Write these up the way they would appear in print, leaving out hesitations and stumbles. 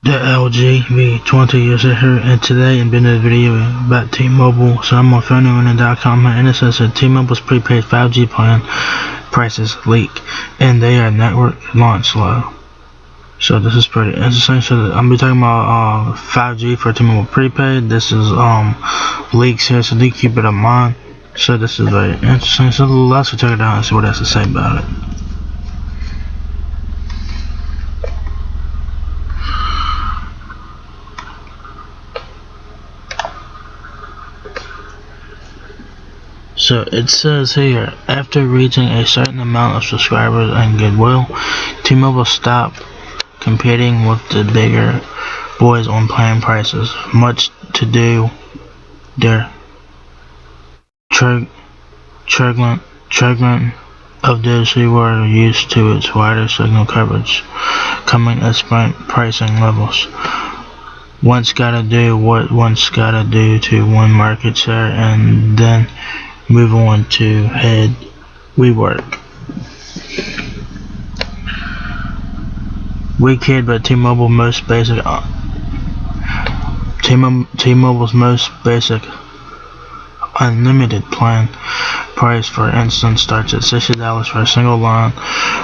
The LG V20 user here, and today I'm doing a video about T-Mobile. So I'm on PhoneArena.com, and it says that T-Mobile's prepaid 5G plan prices leak, and they are network launch low. So this is pretty interesting. So I'm be talking about 5G for T-Mobile prepaid. This is leaks here, so do keep it in mind. So this is very interesting. So let's check it out and see what it has to say about it. So it says here, after reaching a certain amount of subscribers and goodwill, T-Mobile stopped competing with the bigger boys on plan prices, much to do their chagrin of those who were used to its wider signal coverage, coming at sprint pricing levels. One's gotta do what one's gotta do to win market share, and then move on to head rework. We kid, but T-Mobile's most basic unlimited plan price, for instance, starts at $60 for a single line,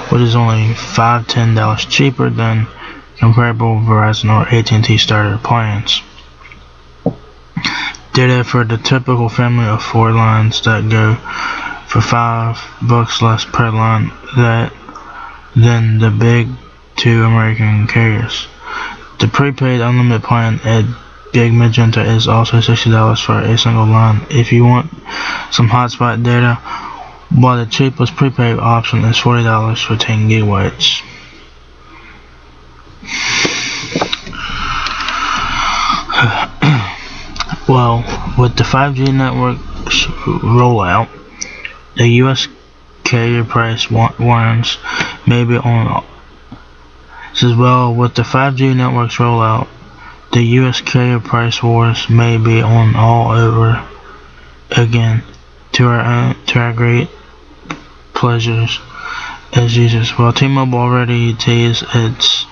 which is only $5–10 cheaper than comparable Verizon or AT&T starter plans. Data for the typical family of 4 lines that go for $5 less per line than the big 2 American carriers. The prepaid unlimited plan at Big Magenta is also $60 for a single line if you want some hotspot data, while the cheapest prepaid option is $40 for 10 gigabytes. Well, with the 5G network's rollout, the U.S. carrier price warrants may be on. Says, well, with the 5G network's rollout, the U.S. carrier price wars may be on all over again, to our great pleasures as users. Well, T-Mobile already teased its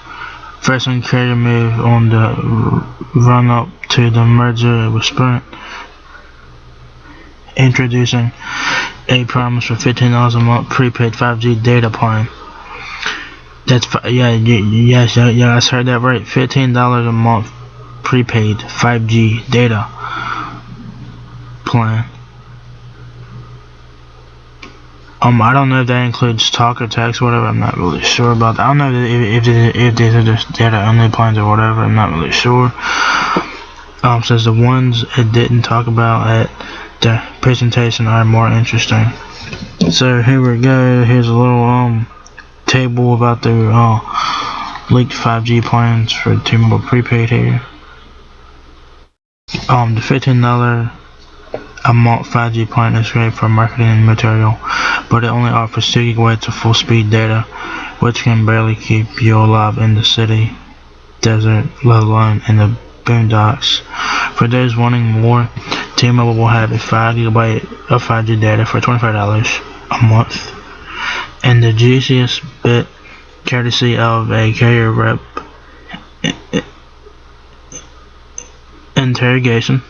first carrier move on the run-up to the merger with Sprint, introducing a promise for $15 a month prepaid 5G data plan. That's yes, you guys heard that right. $15 a month prepaid 5G data plan. I don't know if that includes talk or text or whatever. I'm not really sure about that. I don't know if these are just data only plans or whatever. I'm not really sure. Says the ones it didn't talk about at the presentation are more interesting. So here we go. Here's a little table about the leaked 5G plans for T-Mobile prepaid here. The $15 a month 5G plan is great for marketing material, but it only offers 2 gigabytes of full speed data, which can barely keep you alive in the city desert, let alone in the boondocks. For those wanting more, T-Mobile will have a 5 gigabyte of 5G data for $25 a month, and the juiciest bit, courtesy of a carrier rep interrogation,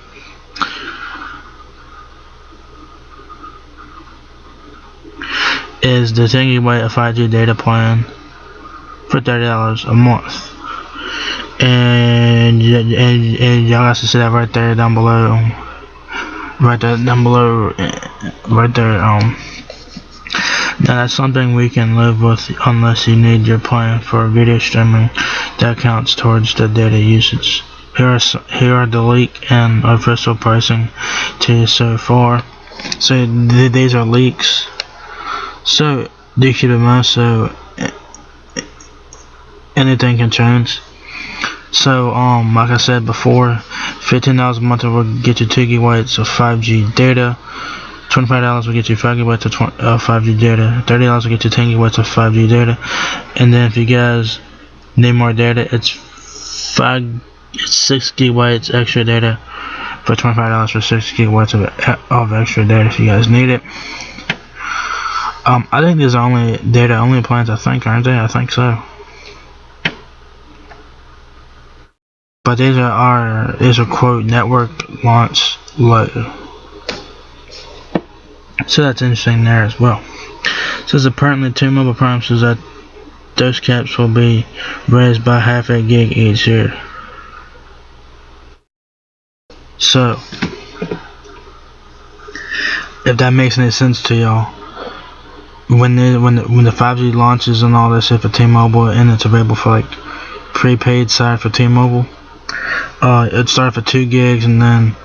is the 10 gigabyte of 5G data plan for $30 a month. And y'all guys can see that right there down below. Right there. Now that's something we can live with unless you need your plan for video streaming that counts towards the data usage. Here are the leak and official pricing tiers so far. So these are leaks. So do keep in mind, so anything can change. So like I said before, $15 a month will get you 2 gigabytes of 5G data. $25 will get you 5 gigabytes of 5G data. $30 will get you 10 gigabytes of 5G data. And then if you guys need more data, it's 6 gigabytes extra data for $25 for 6 gigabytes of extra data if you guys need it. I think these are only data only plans, aren't they? I think so. but these is a quote network launch low. So that's interesting there as well. It says apparently T-Mobile promises that those caps will be raised by half a gig each year. So, if that makes any sense to y'all, when the 5G launches and all this, if for T-Mobile and it's available for like prepaid side for T-Mobile, it started for 2 gigs and then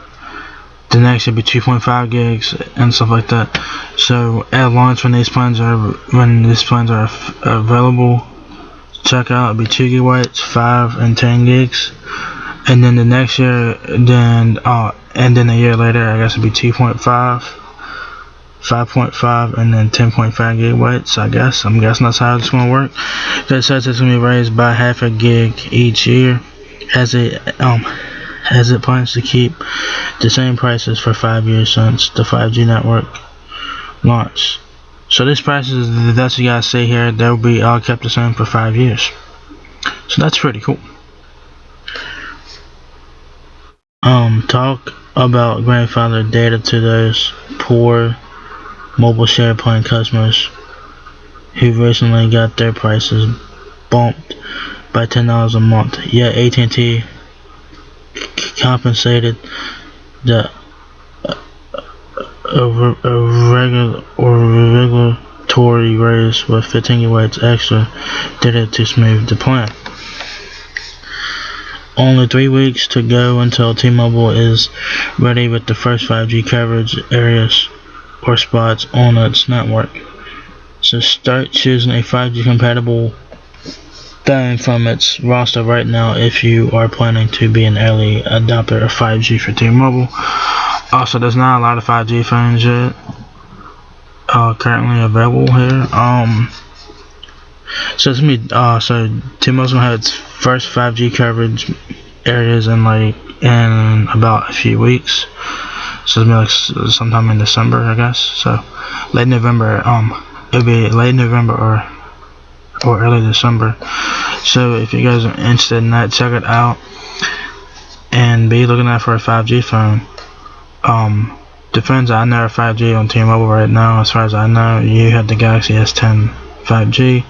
the next should be 2.5 gigs and stuff like that. So at launch, when these plans are available, check out, it'll be 2 gigabytes, 5 and 10 gigs, and then the next year, and then a year later, I guess it'll be 2.5, 5.5, and then 10.5 gigabytes. I'm guessing that's how it's gonna work. It says it's gonna be raised by half a gig each year, as it plans to keep the same prices for 5 years since the 5G network launch. So these prices that you guys see here, they'll be all kept the same for 5 years. So that's pretty cool. Talk about grandfather data to those poor mobile share plan customers who recently got their prices bumped by $10 a month. Yet AT&T compensated the regulatory raise with 15 gigabytes extra did it to smooth the plan. Only 3 weeks to go until T-Mobile is ready with the first 5G coverage areas or spots on its network. So start choosing a 5G compatible phone from its roster right now if you are planning to be an early adopter of 5G for T-Mobile. Also, there's not a lot of 5G phones yet currently available here. So it's gonna be so T-Mobile's gonna have its first 5G coverage areas in about a few weeks. So it's gonna be like sometime in December, I guess. So late November. It'll be late November or early December. So if you guys are interested in that, check it out and be looking out for a 5G phone. The phones I know are 5G on T-Mobile right now. As far as I know, you have the Galaxy S10 5G,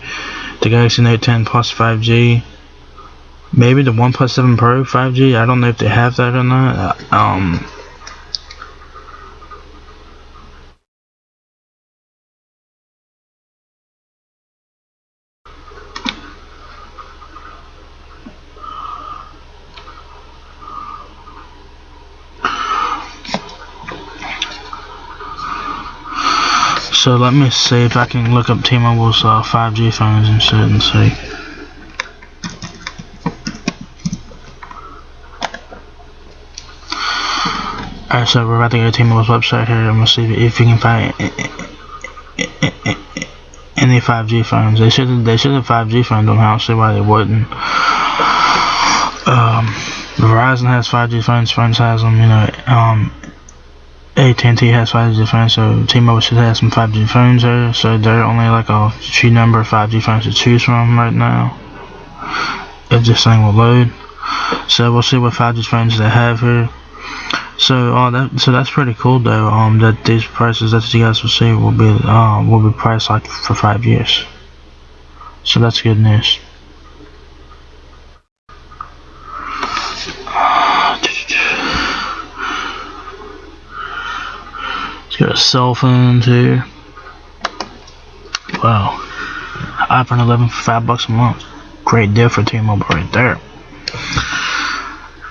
the Galaxy Note 10 Plus 5G, maybe the OnePlus 7 Pro 5G. I don't know if they have that or not. So let me see if I can look up T-Mobile's 5G phones and shit and see. Alright, so we're about to go to T-Mobile's website here. I'm gonna see if you can find any 5G phones. They should have 5G phones on. I don't see why they wouldn't. Verizon has 5G phones. Sprint has them. You know. AT&T has 5G phones, so T-Mobile should have some 5G phones here. So there are only like a few number of 5G phones to choose from right now, if this thing will load. So we'll see what 5G phones they have here. So that's pretty cool though. That these prices that you guys will see will be priced like for 5 years. So that's good news. Let's get a cell phone too. Wow, iPhone 11 for $5 a month. Great deal for T-Mobile right there.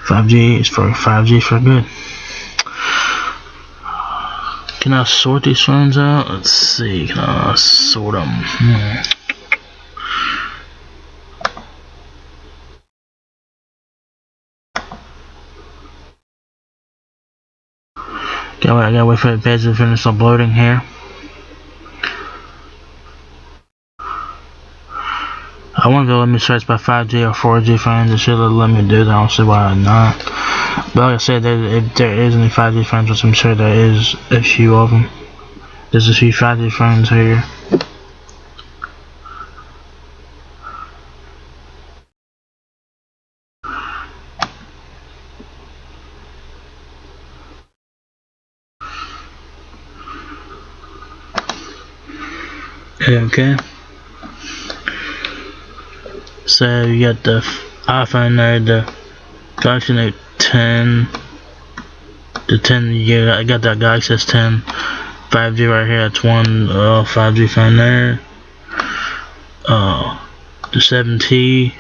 5G for good. Can I sort these phones out? Let's see. Can I sort them? I gotta wait for the page to finish uploading here. I wonder if they'll let me search by 5G or 4G phones. It should let me do that. I don't see why not. But like I said, if there is any 5G phones, which I'm sure there is a few of them. There's a few 5G phones here. Okay. So you got the iPhone there, the Galaxy Note 10, the 10. I got that Galaxy S10 5G right here. That's one 5G phone there. The 7T.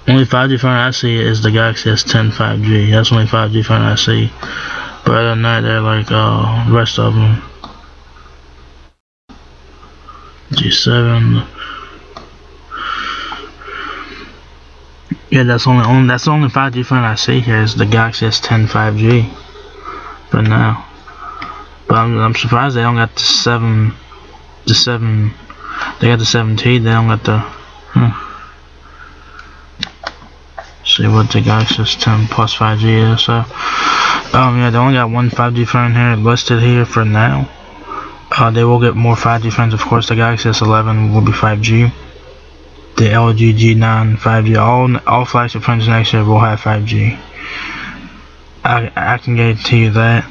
Only 5G phone I see is the Galaxy S10 5G. That's the only 5G phone I see. But other than that, they're like the rest of them. G7. Yeah, that's the only 5G phone I see here is the Galaxy S10 5G. For now. But I'm surprised they don't got the 7. They got the 7T. They don't got the. See what the Galaxy S10 plus 5G is. So, yeah, they only got one 5G phone here listed here for now. They will get more 5G phones, of course. The Galaxy S11 will be 5G. The LG G9 5G. All flagship phones next year will have 5G. I can guarantee you that.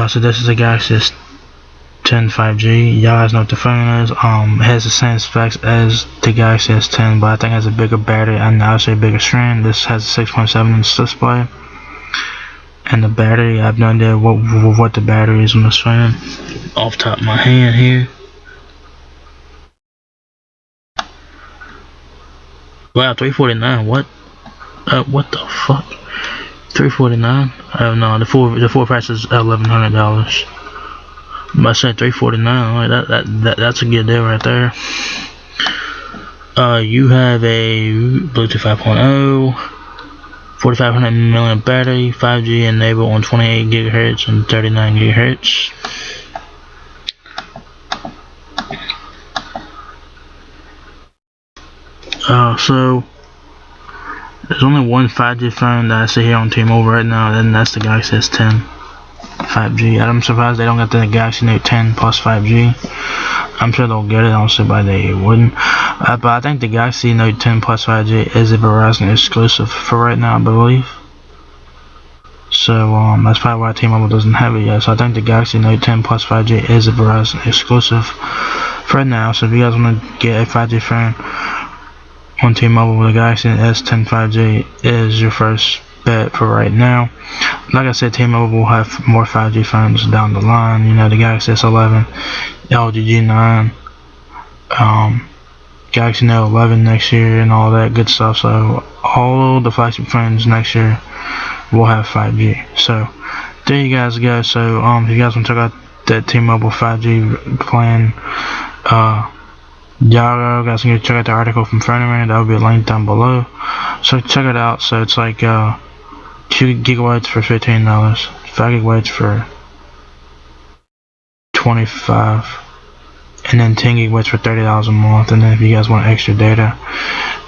So this is the Galaxy S10 5G. Y'all guys know what the phone is. It has the same specs as the Galaxy S10, but I think it has a bigger battery and obviously a bigger screen. This has a 6.7-inch display. And the battery, I have no idea what the battery is on this phone. Off top of my hand here. Wow, $349. What? What the fuck? $349? Oh no, the full price is $1,100. But I said $349. Like that's a good deal right there. You have a Bluetooth 5.0, 4500 mAh battery, 5G enabled on 28 GHz and 39 GHz. So there's only one 5G phone that I see here on T-Mobile right now, and that's the Galaxy S10 5G. I'm surprised they don't get the Galaxy Note 10 plus 5G. I'm sure they'll get it, honestly, but they wouldn't. But I think the Galaxy Note 10 plus 5G is a Verizon exclusive for right now, I believe. So that's probably why T-Mobile doesn't have it yet. So I think the Galaxy Note 10 plus 5G is a Verizon exclusive for right now. So if you guys want to get a 5G phone on T-Mobile, with the Galaxy S10 5G is your first bet for right now. Like I said, T-Mobile will have more 5G phones down the line. You know, the Galaxy S11, LG G9, Galaxy Note 11 next year, and all that good stuff. So all the flagship phones next year will have 5G. So there you guys go. So if you guys want to check out that T-Mobile 5G plan, y'all guys can check out the article from Frontman. That will be linked down below. So check it out. So it's like 2 gigabytes for $15, 5 gigabytes for $25, and then 10 gigabytes for $30 a month. And then if you guys want extra data,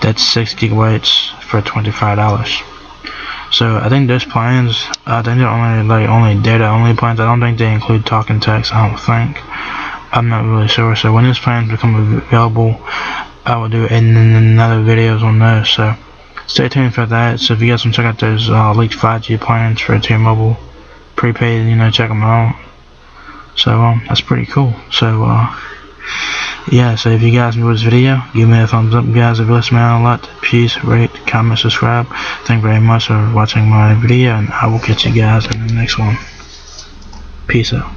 that's 6 gigabytes for $25. So I think those plans, I think they're only data only plans. I don't think they include talk and text. I don't think. I'm not really sure. So when these plans become available, I will do another videos on those. So stay tuned for that. So if you guys want to check out those leaked 5G plans for T-Mobile prepaid, you know, check them out. So that's pretty cool. So yeah. So if you guys enjoyed this video, give me a thumbs up, guys. If you listen a lot, please rate, comment, subscribe. Thank you very much for watching my video, and I will catch you guys in the next one. Peace out.